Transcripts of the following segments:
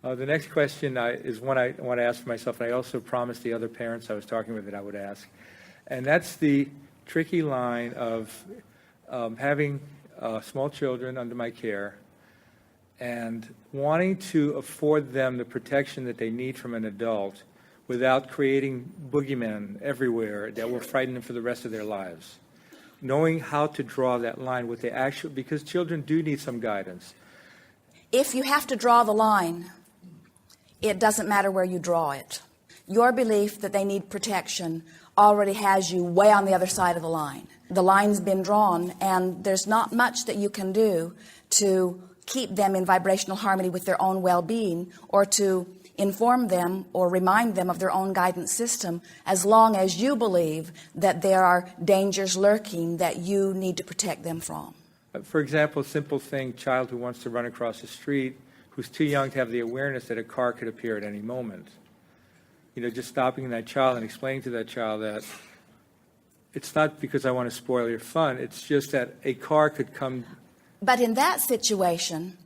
The next question is one I want to ask myself, and I also promised the other parents I was talking with that I would ask. And that's the tricky line of having small children under my care and wanting to afford them the protection that they need from an adult without creating boogeymen everywhere that will frighten them for the rest of their lives. Knowing how to draw that line, what they actually, because children do need some guidance. If you have to draw the line, it doesn't matter where you draw it. Your belief that they need protection already has you way on the other side of the line. The line's been drawn, and there's not much that you can do to keep them in vibrational harmony with their own well-being or to inform them or remind them of their own guidance system, as long as you believe that there are dangers lurking that you need to protect them from. For example, simple thing, child who wants to run across the street, who's too young to have the awareness that a car could appear at any moment. You know, just stopping that child and explaining to that child that it's not because I want to spoil your fun, it's just that a car could come. But in that situation,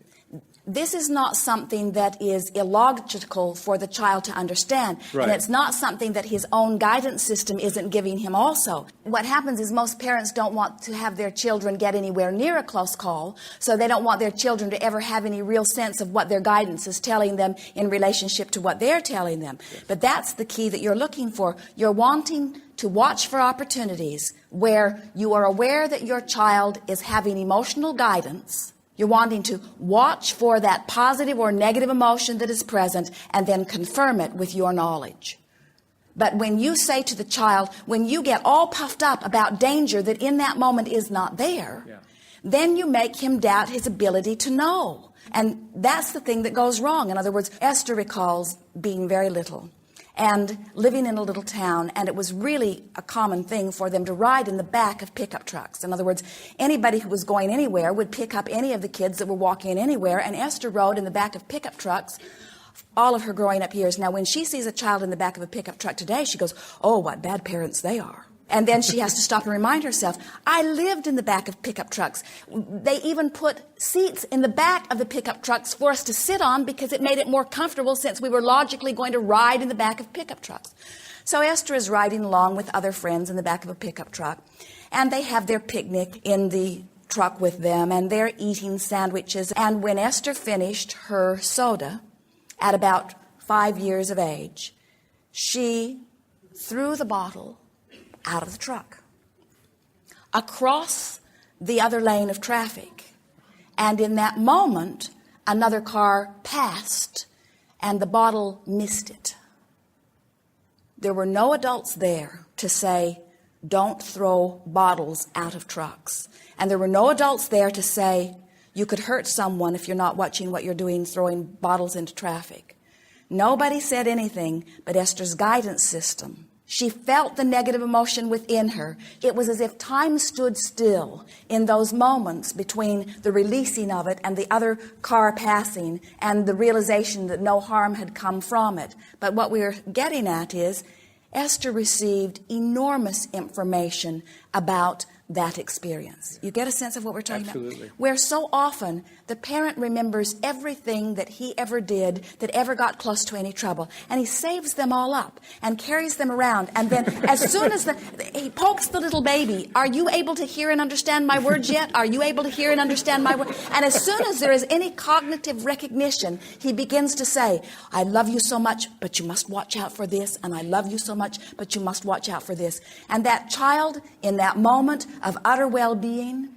this is not something that is illogical for the child to understand. Right. And it's not something that his own guidance system isn't giving him also. What happens is most parents don't want to have their children get anywhere near a close call, so they don't want their children to ever have any real sense of what their guidance is telling them in relationship to what they're telling them. Yes. But that's the key that you're looking for. You're wanting to watch for opportunities where you are aware that your child is having emotional guidance. You're wanting to watch for that positive or negative emotion that is present and then confirm it with your knowledge. But when you say to the child, when you get all puffed up about danger that in that moment is not there, then you make him doubt his ability to know. And that's the thing that goes wrong. In other words, Esther recalls being very little and living in a little town, and it was really a common thing for them to ride in the back of pickup trucks. In other words, anybody who was going anywhere would pick up any of the kids that were walking anywhere, and Esther rode in the back of pickup trucks all of her growing up years. Now, when she sees a child in the back of a pickup truck today, she goes, oh, what bad parents they are. And then she has to stop and remind herself, I lived in the back of pickup trucks. They even put seats in the back of the pickup trucks for us to sit on because it made it more comfortable since we were logically going to ride in the back of pickup trucks. So Esther is riding along with other friends in the back of a pickup truck, and they have their picnic in the truck with them, and they're eating sandwiches. And when Esther finished her soda at about 5 years of age, she threw the bottle out of the truck, across the other lane of traffic. And in that moment, another car passed, and the bottle missed it. There were no adults there to say, don't throw bottles out of trucks. And there were no adults there to say, you could hurt someone if you're not watching what you're doing, throwing bottles into traffic. Nobody said anything but Esther's guidance system. She felt the negative emotion within her. It was as if time stood still in those moments between the releasing of it and the other car passing and the realization that no harm had come from it. But what we're getting at is Esther received enormous information about that experience. You get a sense of what we're talking Absolutely. about? Where so often the parent remembers everything that he ever did that ever got close to any trouble, and he saves them all up and carries them around, and then as soon as he pokes the little baby, are you able to hear and understand my words yet? Are you able to hear and understand my words? And as soon as there is any cognitive recognition, he begins to say, I love you so much, but you must watch out for this, and I love you so much, but you must watch out for this. And that child, in that moment of utter well-being,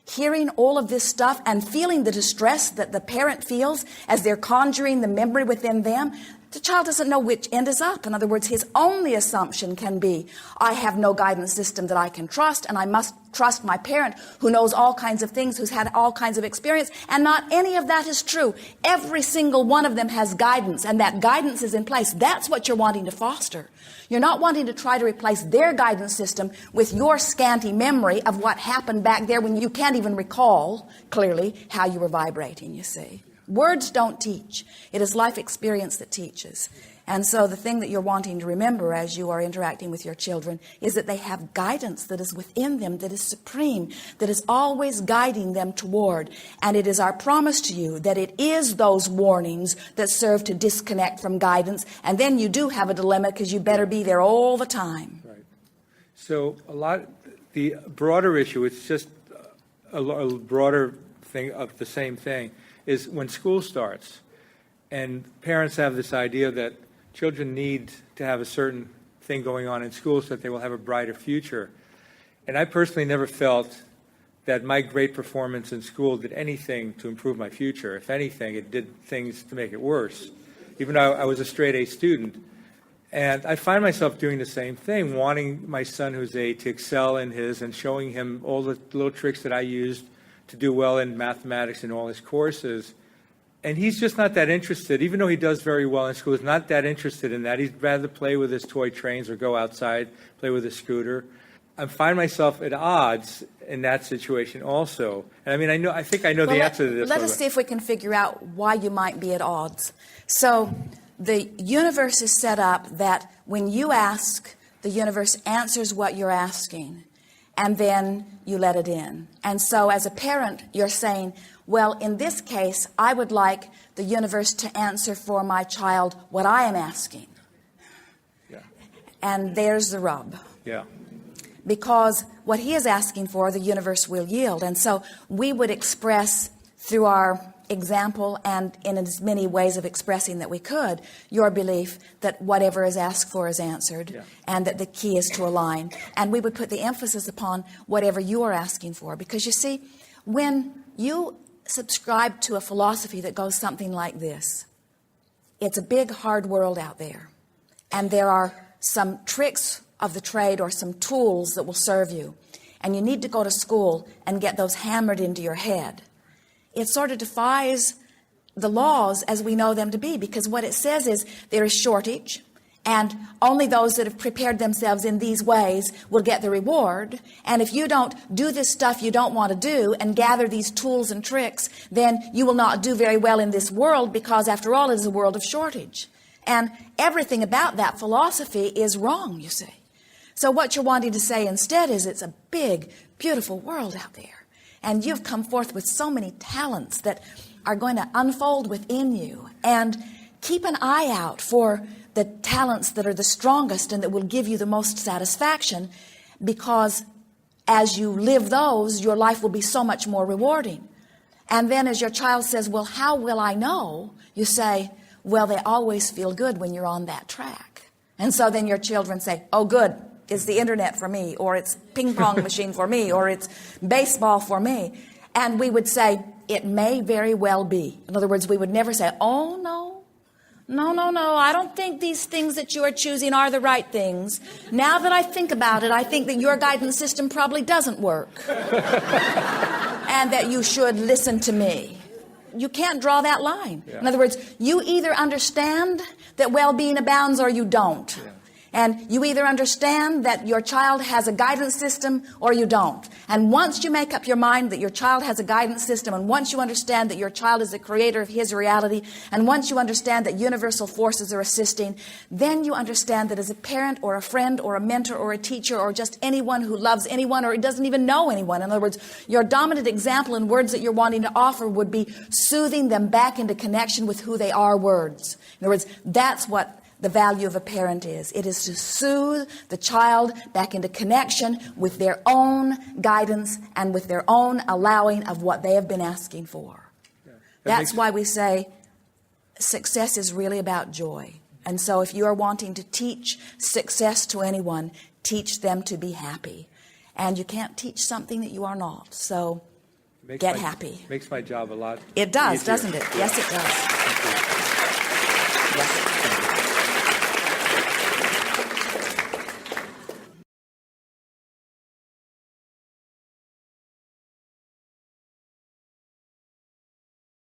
hearing all of this stuff and feeling the distress that the parent feels as they're conjuring the memory within them, the child doesn't know which end is up. In other words, his only assumption can be, I have no guidance system that I can trust, and I must trust my parent who knows all kinds of things, who's had all kinds of experience. And not any of that is true. Every single one of them has guidance, and that guidance is in place. That's what you're wanting to foster. You're not wanting to try to replace their guidance system with your scanty memory of what happened back there when you can't even recall clearly how you were vibrating, you see. Words don't teach. It is life experience that teaches. And so the thing that you're wanting to remember as you are interacting with your children is that they have guidance that is within them, that is supreme, that is always guiding them toward. And it is our promise to you that it is those warnings that serve to disconnect from guidance. And then you do have a dilemma because you better be there all the time. Right. So the broader issue, it's just a broader thing of the same thing, is when school starts and parents have this idea that children need to have a certain thing going on in school so that they will have a brighter future. And I personally never felt that my great performance in school did anything to improve my future. If anything, it did things to make it worse, even though I was a straight A student. And I find myself doing the same thing, wanting my son who's 8 to excel in his and showing him all the little tricks that I used to do well in mathematics and all his courses. And he's just not that interested, even though he does very well in school, he's not that interested in that. He'd rather play with his toy trains or go outside, play with his scooter. I find myself at odds in that situation also. And I mean, I think I know the answer to this. Let us see if we can figure out why you might be at odds. So the universe is set up that when you ask, the universe answers what you're asking, and then you let it in. And so as a parent, you're saying, well, in this case, I would like the universe to answer for my child what I am asking. Yeah. And there's the rub. Yeah. Because what he is asking for, the universe will yield. And so we would express through our example and in as many ways of expressing that we could, your belief that whatever is asked for is answered, yeah, and that the key is to align. And we would put the emphasis upon whatever you are asking for. Because you see, when you subscribe to a philosophy that goes something like this, it's a big, hard world out there. And there are some tricks of the trade or some tools that will serve you. And you need to go to school and get those hammered into your head. It sort of defies the laws as we know them to be, because what it says is there is shortage, and only those that have prepared themselves in these ways will get the reward. And if you don't do this stuff you don't want to do and gather these tools and tricks, then you will not do very well in this world, because after all, it is a world of shortage. And everything about that philosophy is wrong, you see. So what you're wanting to say instead is it's a big, beautiful world out there. And you've come forth with so many talents that are going to unfold within you. And keep an eye out for the talents that are the strongest and that will give you the most satisfaction, because as you live those, your life will be so much more rewarding. And then as your child says, well, how will I know? You say, well, they always feel good when you're on that track. And so then your children say, oh, good. It's the internet for me, or it's ping pong machine for me, or it's baseball for me. And we would say, it may very well be. In other words, we would never say, oh, no, I don't think these things that you are choosing are the right things. Now that I think about it, I think that your guidance system probably doesn't work. And that you should listen to me. You can't draw that line. Yeah. In other words, you either understand that well-being abounds or you don't. Yeah. And you either understand that your child has a guidance system or you don't. And once you make up your mind that your child has a guidance system, and once you understand that your child is the creator of his reality, and once you understand that universal forces are assisting, then you understand that as a parent or a friend or a mentor or a teacher or just anyone who loves anyone or doesn't even know anyone, in other words, your dominant example in words that you're wanting to offer would be soothing them back into connection with who they are, words. In other words, that's what the value of a parent is. It is to soothe the child back into connection with their own guidance and with their own allowing of what they have been asking for. Yeah. That's why we say success is really about joy. And so if you are wanting to teach success to anyone, teach them to be happy. And you can't teach something that you are not. So get happy. Makes my job a lot It does, easier. Doesn't it? Yes, it does. Yes.